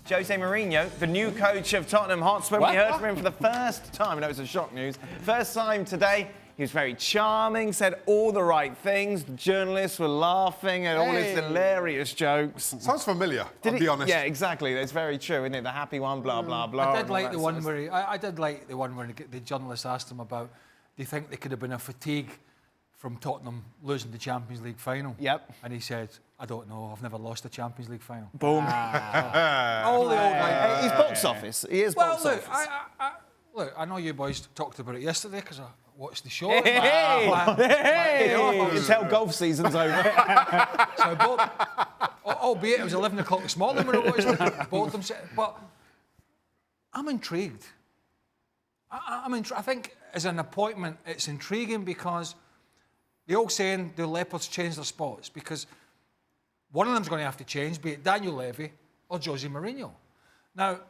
Jose Mourinho, the new coach of Tottenham Hotspur. We heard from him for the first time. I know it's a shock news. First time today. He was very charming, said all the right things. The journalists were laughing at all his hilarious jokes. Sounds familiar, I'll be honest. Yeah, exactly. That's very true, isn't it? The happy one, blah, blah, blah. I did like the one where the journalist asked him about, do you think there could have been a fatigue from Tottenham losing the Champions League final? Yep. And he said, I don't know, I've never lost a Champions League final. Boom. All the old... He's box office. He is box office. Look, I know you boys talked about it yesterday because I watched the show. You can tell golf season's over. So, albeit it was 11 o'clock this morning when I watched it, both of them said, but I'm intrigued. I think as an appointment, it's intriguing because the old saying, do leopards change their spots? Because one of them's going to have to change, be it Daniel Levy or Jose Mourinho. Now,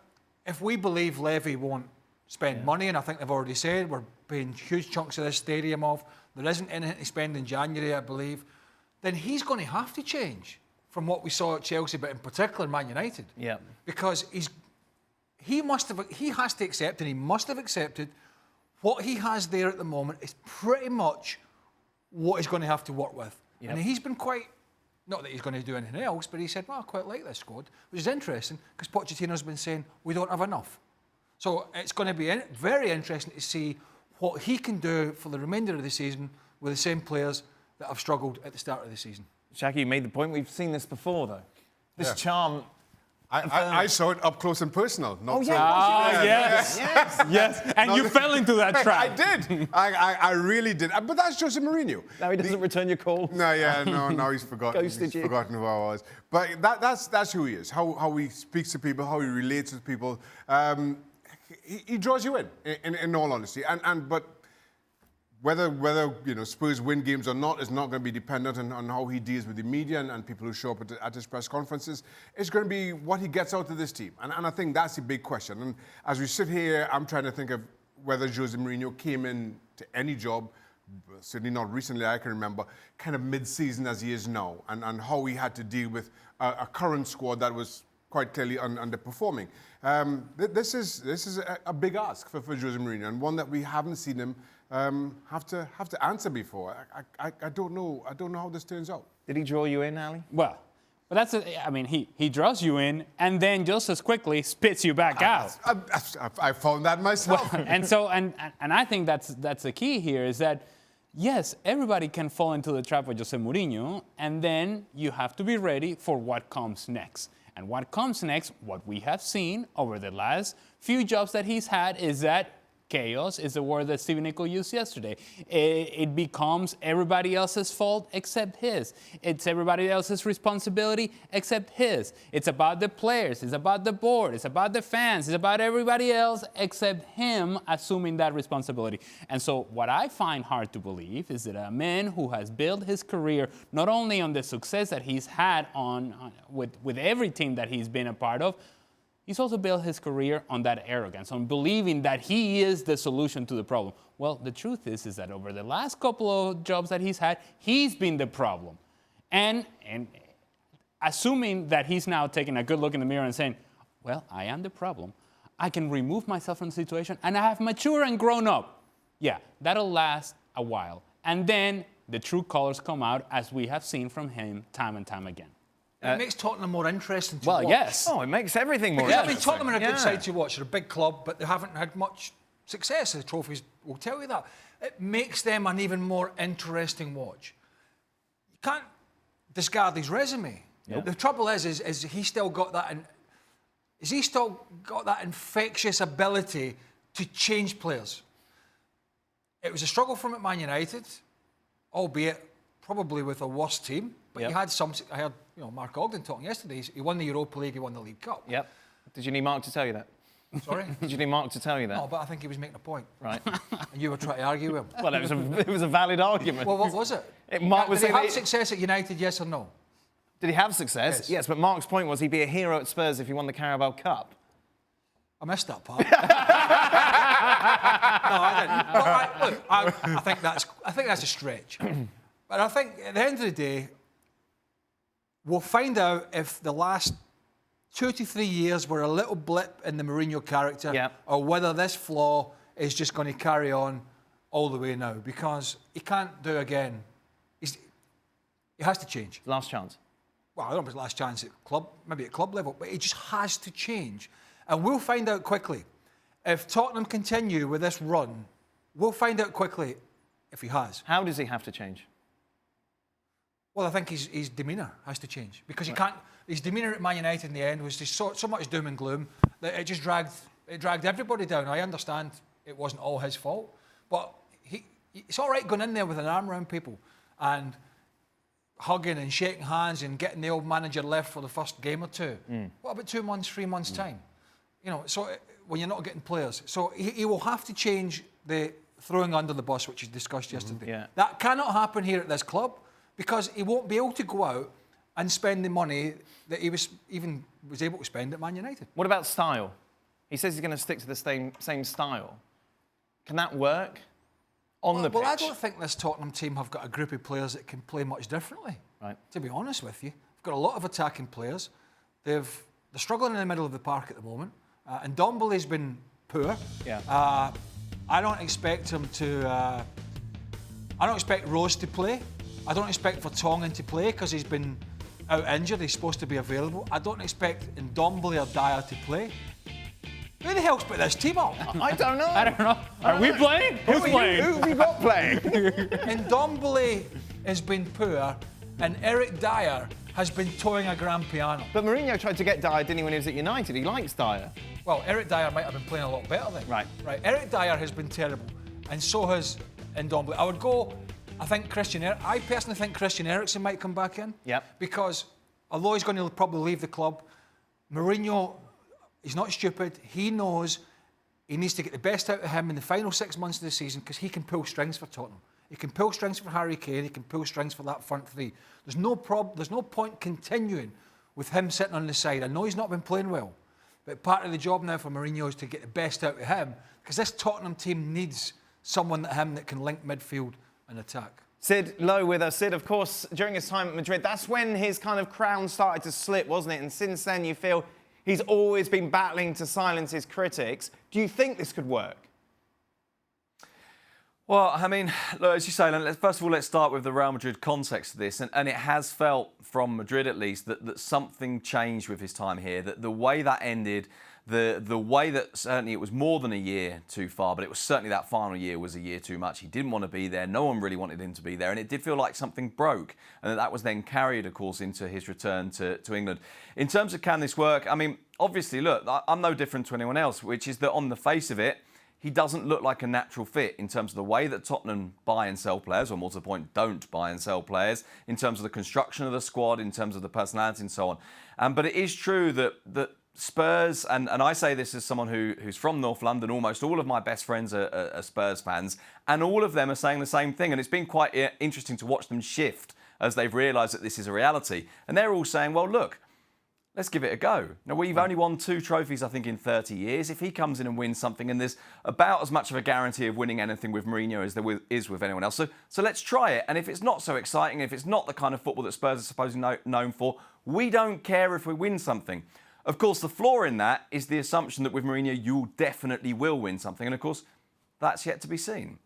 if we believe Levy won't spend money, and I think they've already said we're paying huge chunks of this stadium off, there isn't anything to spend in January, I believe, then he's going to have to change from what we saw at Chelsea, but in particular Man United. Yeah. Because he has to accept, and he must have accepted, what he has there at the moment is pretty much what he's going to have to work with. Yep. And he's been quite, not that he's going to do anything else, but he said, well, I quite like this squad, which is interesting because Pochettino's been saying, we don't have enough. So it's going to be very interesting to see what he can do for the remainder of the season with the same players that have struggled at the start of the season. Shaka, you made the point. We've seen this before, though. This charm. I saw it up close and personal. Yes. And you fell into that trap. I did. I really did. But that's Jose Mourinho. Now he doesn't return your calls. Now he's forgotten. Ghosted you. Forgotten who I was. But that's who he is. How he speaks to people, how he relates with people. He draws you in all honesty. But whether Spurs win games or not is not going to be dependent on how he deals with the media and people who show up at his press conferences. It's going to be what he gets out of this team. And I think that's the big question. And as we sit here, I'm trying to think of whether Jose Mourinho came in to any job, certainly not recently, I can remember, kind of mid-season as he is now, and how he had to deal with a current squad that was quite clearly underperforming. This is a big ask for Jose Mourinho, and one that we haven't seen him have to answer before. I don't know how this turns out. Did he draw you in, Ali? Well, but he draws you in and then just as quickly spits you back out. I found that myself. Well, and I think that's the key here is that yes, everybody can fall into the trap of Jose Mourinho, and then you have to be ready for what comes next. And what comes next, what we have seen over the last few jobs that he's had is that chaos is the word that Stephen Nichol used yesterday. It becomes everybody else's fault except his. It's everybody else's responsibility except his. It's about the players. It's about the board. It's about the fans. It's about everybody else except him assuming that responsibility. And so what I find hard to believe is that a man who has built his career not only on the success that he's had with every team that he's been a part of, he's also built his career on that arrogance, on believing that he is the solution to the problem. Well, the truth is that over the last couple of jobs that he's had, he's been the problem. And assuming that he's now taking a good look in the mirror and saying, well, I am the problem. I can remove myself from the situation, and I have matured and grown up. Yeah, that'll last a while. And then the true colors come out, as we have seen from him time and time again. It makes Tottenham more interesting to watch. Well, yes. Oh, it makes everything more interesting. Tottenham are a good side to watch. They're a big club, but they haven't had much success. The trophies will tell you that. It makes them an even more interesting watch. You can't discard his resume. Yep. The trouble is he still got that. Is he still got that infectious ability to change players? It was a struggle for him at Man United, albeit probably with a worse team. But he had some. I heard Mark Ogden talking yesterday. He won the Europa League. He won the League Cup. Yep. Did you need Mark to tell you that? Sorry? Did you need Mark to tell you that? No, but I think he was making a point. Right. And you were trying to argue with him. Well, it was a valid argument. Well, what was it? Mark was did he have success at United, yes or no? Did he have success? Yes, but Mark's point was he'd be a hero at Spurs if he won the Carabao Cup. I missed that part. No, I didn't. But I think that's a stretch. But I think at the end of the day, we'll find out if the last 2 to 3 years were a little blip in the Mourinho character, or whether this flaw is just going to carry on all the way now, because he can't do it again. He has to change. Last chance. Well, I don't know if it's last chance at club, maybe at club level, but it just has to change. And we'll find out quickly. If Tottenham continue with this run, we'll find out quickly if he has. How does he have to change? Well, I think his demeanour has to change, because he can't. His demeanour at Man United in the end was just so much doom and gloom that it just dragged everybody down. I understand it wasn't all his fault, but it's all right going in there with an arm around people and hugging and shaking hands and getting the old manager left for the first game or two. What about 2 months, 3 months' time? You know, so when you're not getting players. So he will have to change the throwing under the bus, which is discussed yesterday. Yeah. That cannot happen here at this club, because he won't be able to go out and spend the money that he was able to spend at Man United. What about style? He says he's going to stick to the same style. Can that work on the pitch? Well, I don't think this Tottenham team have got a group of players that can play much differently. Right. To be honest with you, they've got a lot of attacking players. They're struggling in the middle of the park at the moment. And Ndombele's been poor. Yeah. I don't expect him to. I don't expect Rose to play. I don't expect Vertonghen to play because he's been out injured. He's supposed to be available. I don't expect Ndombele or Dyer to play. Who the hell's put this team up? I don't know. I don't know. Are we playing? Who's playing? Who have we got playing? Ndombele has been poor, and Eric Dyer has been towing a grand piano. But Mourinho tried to get Dyer, didn't he, when he was at United? He likes Dyer. Well, Eric Dyer might have been playing a lot better then. Right. Eric Dyer has been terrible, and so has Ndombele. I would go. I personally think Christian Eriksen might come back in. Yep. Because although he's going to probably leave the club, Mourinho, he's not stupid. He knows he needs to get the best out of him in the final 6 months of the season, because he can pull strings for Tottenham. He can pull strings for Harry Kane. He can pull strings for that front three. There's no point continuing with him sitting on the side. I know he's not been playing well, but part of the job now for Mourinho is to get the best out of him, because this Tottenham team needs someone that can link midfield and attack. Sid Lowe with us. Sid, of course, during his time at Madrid, that's when his kind of crown started to slip, wasn't it? And since then, you feel he's always been battling to silence his critics. Do you think this could work? Well, I mean, look, as you say, first of all, let's start with the Real Madrid context of this. And it has felt, from Madrid at least, that something changed with his time here. That the way that ended, the way that certainly it was more than a year too far, but it was certainly that final year was a year too much. He didn't want to be there. No one really wanted him to be there. And it did feel like something broke. And that was then carried, of course, into his return to England. In terms of can this work, I mean, obviously, look, I'm no different to anyone else, which is that on the face of it, he doesn't look like a natural fit in terms of the way that Tottenham buy and sell players, or more to the point, don't buy and sell players, in terms of the construction of the squad, in terms of the personality and so on. But it is true that Spurs, and I say this as someone who's from North London, almost all of my best friends are Spurs fans, and all of them are saying the same thing. And it's been quite interesting to watch them shift as they've realised that this is a reality. And they're all saying, well, look, let's give it a go. Now, we've only won 2 trophies, I think, in 30 years. If he comes in and wins something, and there's about as much of a guarantee of winning anything with Mourinho as there is with anyone else. So let's try it. And if it's not so exciting, if it's not the kind of football that Spurs are supposedly known for, we don't care if we win something. Of course, the flaw in that is the assumption that with Mourinho, you definitely will win something. And of course, that's yet to be seen.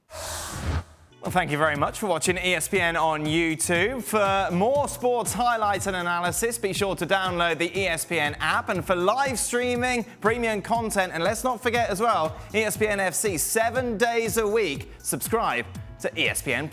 Well, thank you very much for watching ESPN on YouTube. For more sports highlights and analysis, be sure to download the ESPN app. And for live streaming, premium content, and let's not forget as well, ESPN FC 7 days a week. Subscribe to ESPN+.